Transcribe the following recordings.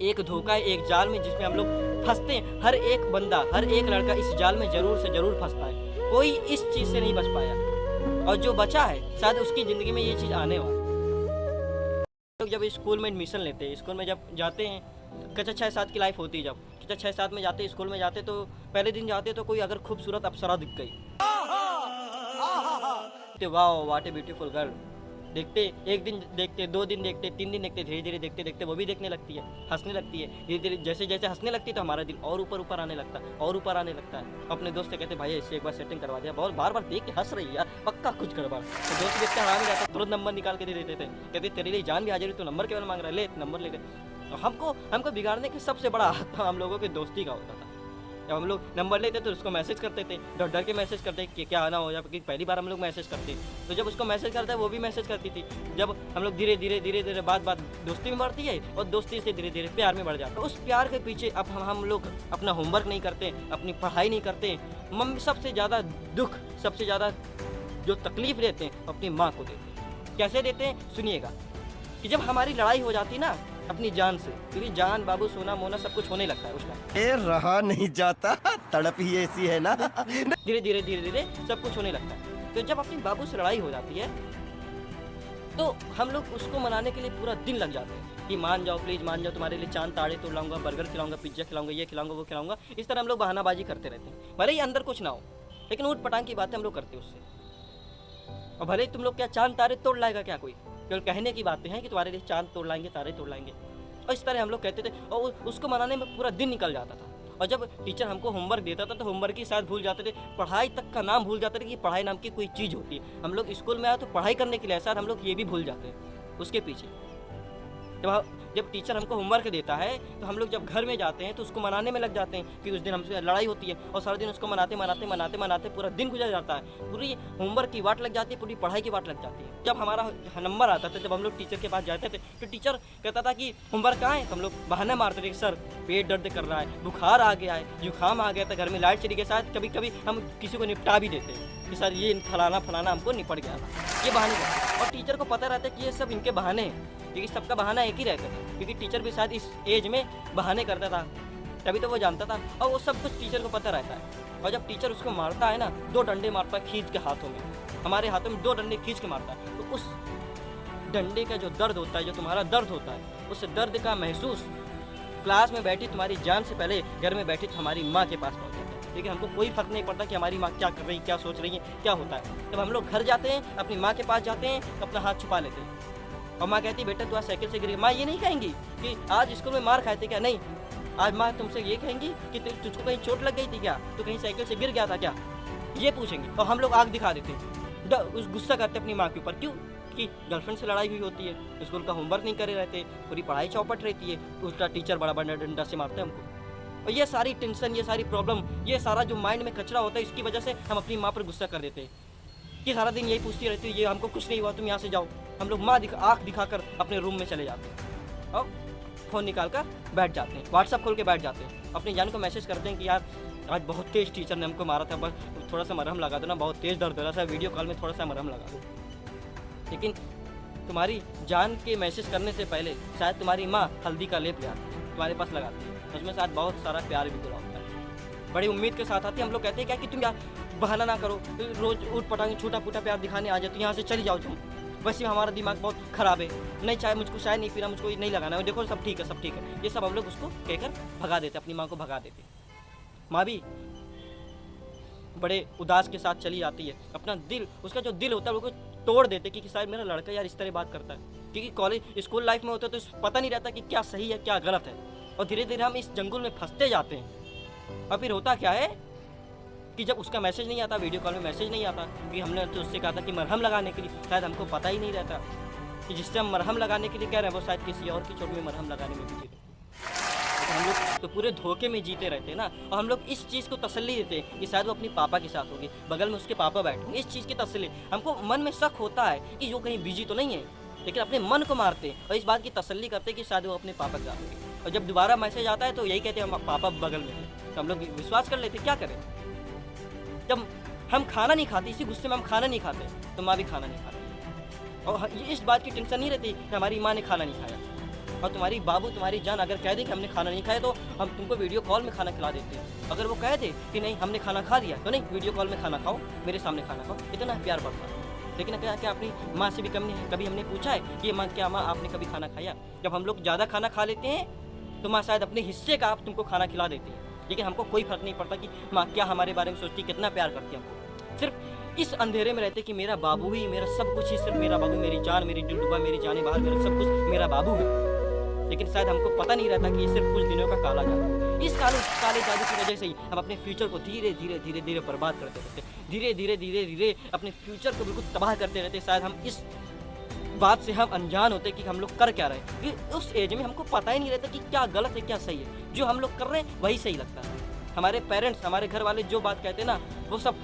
एक धोखा है, एक जाल में जिसमें हम लोग फँसते हैं। हर एक बंदा, हर एक लड़का इस जाल में ज़रूर से ज़रूर फँसता है। कोई इस चीज़ से नहीं बच पाया और जो बचा है शायद उसकी ज़िंदगी में ये चीज़ आने वाली है। लोग जब स्कूल में एडमिशन लेते हैं, स्कूल में जब जाते हैं, कक्षा 6-7 की लाइफ होती है जब कक्षा 6-7 में जाते हैं, स्कूल में जाते तो पहले दिन जाते तो कोई अगर खूबसूरत अप्सरा दिख गई, तो वाह व्हाट ए ब्यूटीफुल गर्ल। देखते, एक दिन देखते, 2 दिन देखते, 3 दिन देखते, धीरे धीरे देखते देखते वो भी देखने लगती है, हंसने लगती है। धीरे धीरे जैसे जैसे हंसने लगती है तो हमारा दिल और ऊपर ऊपर आने लगता है, और ऊपर आने लगता है। अपने दोस्त से कहते भाई ऐसे एक बार सेटिंग करवा दिया, बहुत बार बार देख के हंस रही है यार, पक्का कुछ गड़बड़। तो दोस्त देखते हराम जाता, तुरंत नंबर निकाल के दे देते थे, कहते तेरे लिए जान भी हाजिर है, तो नंबर केवल मांग रहा है, ले नंबर ले ले। तो हमको बिगाड़ने के सबसे बड़ा हाथ हम लोगों के दोस्ती का होता था। जब हम लोग नंबर लेते तो उसको मैसेज करते थे, डर डर के मैसेज करते कि क्या आना हो जाए, क्योंकि पहली बार हम लोग मैसेज करते, तो जब उसको मैसेज करता है वो भी मैसेज करती थी। जब हम लोग धीरे धीरे धीरे धीरे बात दोस्ती में बढ़ती है और दोस्ती से धीरे धीरे प्यार में बढ़ जाता है। उस प्यार के पीछे अब हम लोग अपना होमवर्क नहीं करते, अपनी पढ़ाई नहीं करते। मम्मी सबसे ज़्यादा दुख, सबसे ज़्यादा जो तकलीफ देते हैं अपनी माँ को देते हैं। कैसे देते हैं सुनिएगा, कि जब हमारी लड़ाई हो जाती ना अपनी जान से, क्योंकि जान बाबू सोना मोना सब कुछ होने लगता है उसका, ए रहा नहीं जाता, तड़प ही ऐसी है ना। धीरे धीरे धीरे धीरे सब कुछ होने लगता है। तो जब अपनी बाबू से लड़ाई हो जाती है तो हम लोग उसको मनाने के लिए पूरा दिन लग जाते हैं कि मान जाओ प्लीज़ मान जाओ, तुम्हारे लिए चांद ताड़े तोड़ लाऊंगा, बर्गर खिलाऊंगा, पिज्ज़ा खिलाऊंगा, ये खिलाऊंगा वो खिलाऊंगा। इस तरह हम लोग बहानाबाजी करते रहते हैं, भले ही अंदर कुछ ना हो, लेकिन ऊट पटांग की बातें हम लोग करते हैं उससे। और भले ही तुम लोग क्या चांद तारे तोड़ लाएगा क्या कोई, केवल कहने की बातें हैं कि तुम्हारे लिए चांद तोड़ लाएंगे, तारे तोड़ लाएंगे, और इस तरह हम लोग कहते थे और उसको मनाने में पूरा दिन निकल जाता था। और जब टीचर हमको होमवर्क देता था तो होमवर्क ही शायद भूल जाते थे, पढ़ाई तक का नाम भूल जाते थे कि पढ़ाई नाम की कोई चीज़ होती है। हम लोग स्कूल में आए तो पढ़ाई करने के लिए शायद हम लोग ये भी भूल जाते हैं उसके पीछे। जब टीचर हमको होमवर्क देता है तो हम लोग जब घर में जाते हैं तो उसको मनाने में लग जाते हैं कि उस दिन हमसे लड़ाई होती है, और सारा दिन उसको मनाते मनाते मनाते मनाते पूरा दिन गुजर जाता है, पूरी होमवर्क की वाट लग जाती है, पूरी पढ़ाई की वाट लग जाती है। जब हमारा नंबर आता था, जब हम लोग टीचर के पास जाते थे तो टीचर कहता था कि होमवर्क कहाँ है, तो हम लोग बहाना मारते थे कि सर पेट दर्द कर रहा है, बुखार आ गया है, जुकाम आ गया था, घर में लाइट चली गई, शायद कभी कभी हम किसी को निपटा भी देते कि सर ये फलाना फलाना हमको निपट गया था, ये बहाने का। और टीचर को पता रहता है कि ये सब इनके बहाने हैं, क्योंकि सबका बहाना एक ही रहता था, क्योंकि टीचर भी शायद इस एज में बहाने करता था, तभी तो वो जानता था, और वो सब कुछ टीचर को पता रहता है। और जब टीचर उसको मारता है ना, 2 डंडे मारता है खींच के हाथों में, हमारे हाथों में 2 डंडे खींच के मारता है, तो उस डंडे का जो दर्द होता है, जो तुम्हारा दर्द होता है, उस दर्द का महसूस क्लास में बैठी तुम्हारी जान से पहले घर में बैठी हमारी माँ के पास पहुँच जाता है। लेकिन हमको कोई फर्क नहीं पड़ता कि हमारी माँ क्या कर रही, क्या सोच रही है, क्या होता है। जब हम लोग घर जाते हैं, अपनी माँ के पास जाते हैं, तो अपना हाथ छुपा लेते हैं, और माँ कहती बेटा तू आज साइकिल से गिर गई। माँ ये नहीं कहेंगी कि आज स्कूल में मार खाए थे क्या, नहीं, आज माँ तुमसे ये कहेंगी कि तुझको कहीं चोट लग गई थी क्या, तू कहीं साइकिल से गिर गया था क्या, ये पूछेंगी। और हम लोग आग दिखा देते हैं, उस गुस्सा करते अपनी माँ के ऊपर, क्यों कि गर्लफ्रेंड से लड़ाई हुई होती है, स्कूल का होमवर्क नहीं करे रहते, पूरी पढ़ाई चौपट रहती है, उसका टीचर बड़ा बड़ा डंडा से मारते हैं हमको। और ये सारी टेंशन, ये सारी प्रॉब्लम, ये सारा जो माइंड में कचरा होता है, इसकी वजह से हम अपनी माँ पर गुस्सा कर देते हैं कि सारा दिन यही पूछती रहती है, ये हमको कुछ नहीं हुआ, तुम यहाँ से जाओ। हम लोग आँख दिखाकर अपने रूम में चले जाते हैं और फ़ोन निकाल कर बैठ जाते हैं, व्हाट्सअप खोल के बैठ जाते हैं, अपनी जान को मैसेज करते हैं कि यार आज बहुत तेज़ टीचर ने हमको मारा था, बस थोड़ा सा मरहम लगा दो ना, बहुत तेज़ दर्द हो रहा था, वीडियो कॉल में थोड़ा सा मरहम लगा दो। लेकिन तुम्हारी जान के मैसेज करने से पहले शायद तुम्हारी माँ हल्दी का लेप ले आती है, तुम्हारे पास लगाती है, उसमें शायद बहुत सारा प्यार भी जुड़ा होता है, बड़ी उम्मीद के साथ आती है। हम लोग कहते हैं क्या कि तुम यार बहाना ना करो, रोज़ ऊट पटांगे छोटा फूटा प्यार दिखाने आ जाती, यहाँ से चली जाओ तुम, वैसे हमारा दिमाग बहुत ख़राब है, नहीं चाहे मुझको चाय नहीं पीना, मुझको नहीं लगाना है, देखो सब ठीक है सब ठीक है, ये सब हम लोग उसको कहकर भगा देते, अपनी माँ को भगा देते। माँ भी बड़े उदास के साथ चली जाती है, अपना दिल, उसका जो दिल होता है वो तोड़ देते कि शायद मेरा लड़का यार इस तरह बात करता है, क्योंकि कॉलेज स्कूल लाइफ में होता है तो पता नहीं रहता कि क्या सही है क्या गलत है, और धीरे धीरे हम इस जंगल में फंसते जाते हैं। और फिर होता क्या है कि जब उसका मैसेज नहीं आता, वीडियो कॉल में मैसेज नहीं आता, क्योंकि हमने तो उससे कहा था कि मरहम लगाने के लिए, शायद हमको पता ही नहीं रहता कि जिससे हम मरहम लगाने के लिए कह रहे हैं वो शायद किसी और की चोट में मरहम लगाने में बिजी रहते। हम लोग तो पूरे धोखे में जीते रहते हैं ना, और हम लोग इस चीज़ को तसल्ली देते हैं कि शायद वो अपनी पापा के साथ होगी, बगल में उसके पापा बैठे होंगे, इस चीज़ की तसल्ली, हमको मन में शक होता है कि जो कहीं बिजी तो नहीं है, लेकिन अपने मन को मारते हैं और इस बात की तसल्ली करते हैं कि शायद वो अपने पापा के साथ होंगे। और जब दोबारा मैसेज आता है तो यही कहते हैं हम पापा बगल में थे, तो हम लोग विश्वास कर लेते, क्या करें। जब हम खाना नहीं खाते, इसी गुस्से में हम खाना नहीं खाते, तो माँ भी खाना नहीं खाती, और इस बात की टेंशन नहीं रहती कि हमारी माँ ने खाना नहीं खाया, और तुम्हारी बाबू तुम्हारी जान अगर कह दे कि हमने खाना नहीं खाया तो हम तुमको वीडियो कॉल में खाना खिला देते हैं। अगर वो कह दे कि नहीं हमने खाना खा लिया तो नहीं वीडियो कॉल में खाना खाओ, मेरे सामने खाना खाओ, इतना प्यार बढ़ता है। लेकिन क्या अपनी माँ से भी कभी हमने पूछा है कि माँ क्या माँ आपने कभी खाना खाया? जब हम लोग ज़्यादा खाना खा लेते हैं तो माँ शायद अपने हिस्से का आप तुमको खाना खिला देती है, लेकिन हमको कोई फर्क नहीं पड़ता कि माँ क्या हमारे बारे में सोचती, कितना प्यार करती है हमको। सिर्फ इस अंधेरे में रहते कि मेरा बाबू ही मेरा सब कुछ ही, सिर्फ मेरा बाबू, मेरी जान, मेरी दिलरुबा, मेरी जाने बाहर, मेरा सब कुछ मेरा बाबू है। लेकिन शायद हमको पता नहीं रहता कि ये सिर्फ कुछ दिनों का काला जादू है। इस काले जादू की वजह से ही हम अपने फ्यूचर को धीरे धीरे बर्बाद करते रहते, धीरे धीरे अपने फ्यूचर को बिल्कुल तबाह करते रहते। शायद हम इस बात से हम अनजान होते कि हम लोग कर क्या रहे हैं, कि उस एज में हमको पता ही नहीं रहता कि क्या गलत है क्या सही है। जो हम लोग कर रहे हैं वही सही लगता है। हमारे पेरेंट्स, हमारे घर वाले जो बात कहते हैं ना, वो सब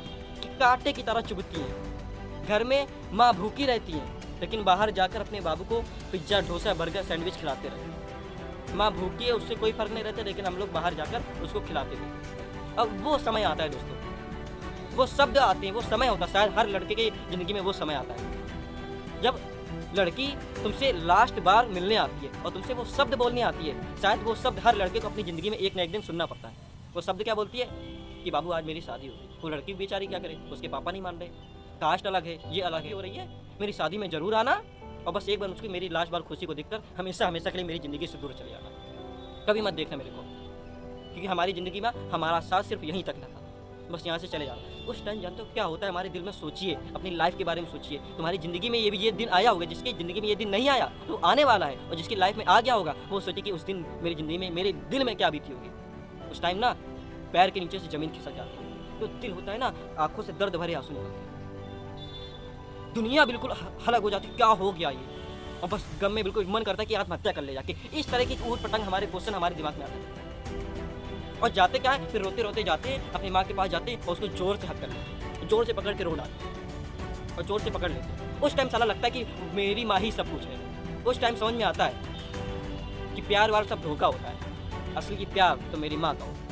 कांटे की तरह चुभती है। घर में माँ भूखी रहती है लेकिन बाहर जाकर अपने बाबू को पिज्ज़ा, डोसा, बर्गर, सैंडविच खिलाते रहते। माँ भूखी है उससे कोई फर्क नहीं रहता, लेकिन हम लोग बाहर जाकर उसको खिलाते थे। अब वो समय आता है दोस्तों, वो शब्द आते हैं, वो समय होता है। शायद हर लड़के की ज़िंदगी में वो समय आता है जब लड़की तुमसे लास्ट बार मिलने आती है और तुमसे वो शब्द बोलने आती है। शायद वो शब्द हर लड़के को अपनी ज़िंदगी में एक न एक दिन सुनना पड़ता है। वो शब्द क्या बोलती है कि बाबू आज मेरी शादी होगी। वो लड़की बेचारी क्या करे, उसके पापा नहीं मान रहे, कास्ट अलग है, ये अलग है, हो रही है, मेरी शादी में ज़रूर आना और बस एक बार मुझको मेरी लास्ट बार खुशी को देखकर हमेशा के लिए मेरी ज़िंदगी से दूर चले जाना। कभी मत देखना मेरे को, क्योंकि हमारी ज़िंदगी में हमारा साथ सिर्फ यहीं तक था, बस यहाँ से चले जाना। उस टाइम जानते हो क्या होता है हमारे दिल में? सोचिए, अपनी लाइफ के बारे में सोचिए। तुम्हारी ज़िंदगी में ये दिन आया होगा, जिसकी ज़िंदगी में ये दिन नहीं आया तो आने वाला है, और जिसकी लाइफ में आ गया होगा वो सोचिए कि उस दिन मेरी ज़िंदगी में, मेरे दिल में क्या बीती होगी। उस टाइम ना पैर के नीचे से ज़मीन खिसक जाती है, तो दिल होता है ना, आंखों से दर्द भरे आंसू निकलते हैं, दुनिया बिल्कुल हलक हो जाती है, क्या हो गया ये, और बस गम में बिल्कुल मन करता है कि आत्महत्या कर ले जाके। इस तरह की ऊट पटंग हमारे क्वेश्चन हमारे दिमाग में आते हैं, और जाते क्या है, फिर रोते रोते जाते हैं अपनी माँ के पास जाते हैं और उसको जोर से हक कर लेते हैं, जोर से पकड़ के रो डालते हैं और जोर से पकड़ लेते हैं। उस टाइम साला लगता है कि मेरी माँ ही सब कुछ है। उस टाइम समझ में आता है कि प्यार वार सब धोखा होता है, असली की प्यार तो मेरी माँ का होता है।